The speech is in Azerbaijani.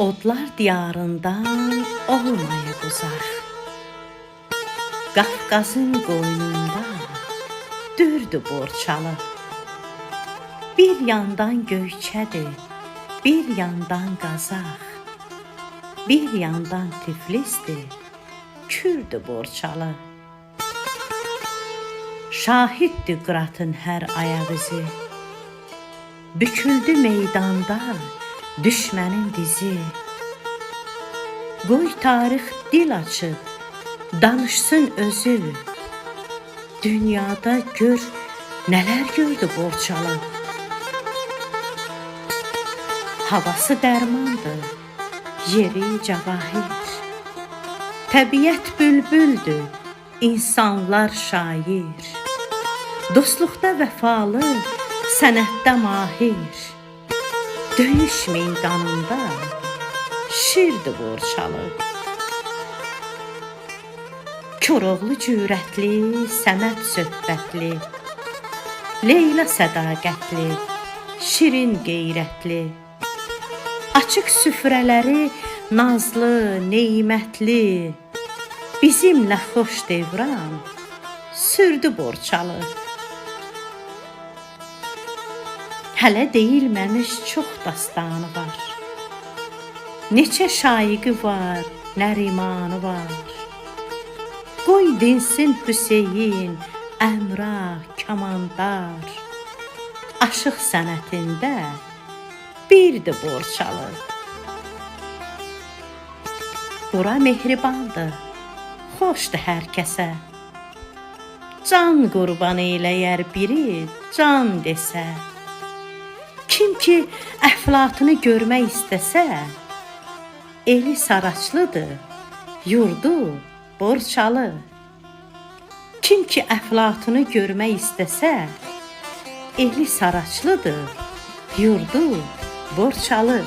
Odlar diyarından olmayıb uzaq, Qafqazın qoynunda dürdü Borçalı. Bir yandan Göyçədir, bir yandan Qazaq, bir yandan Tiflisdir, Kürdü Borçalı. Şahiddir Qıratın hər ayaq izi, Büküldü meydanda düşmənin dizi. Qoy tarix dil açıb, danışsın özü, Dünyada gör nələr gördü Borçalı. Havası dərmandır, yeri cavahir, Təbiət bülbüldür, insanlar şair, Dostluqda vəfalı, sənətdə mahir, Döyüş meydanında şirdir Borçalı. Koroğlu cürətli, Səməd söhbətli, Leyla sədaqətli, şirin qeyrətli, Açıq süfrələri nazlı, neymətli, Bizimlə xoş devran sürdü Borçalı. Hələ deyilməmiş çox dastanı var, Neçə şaiqi var, nərimanı var. Qoy dinsin Hüseyin, Əmrah, Kamandar, Aşıq sənətində birdir Borçalı. Bura mehribandır, xoşdur hər kəsə, Can qurban eləyər biri can desə. Kim ki əflatını görmək istəsə, Eli Saraçlıdır, yurdu Borçalı. Kim ki əflatını görmək istəsə, Eli Saraçlıdır, yurdu Borçalı.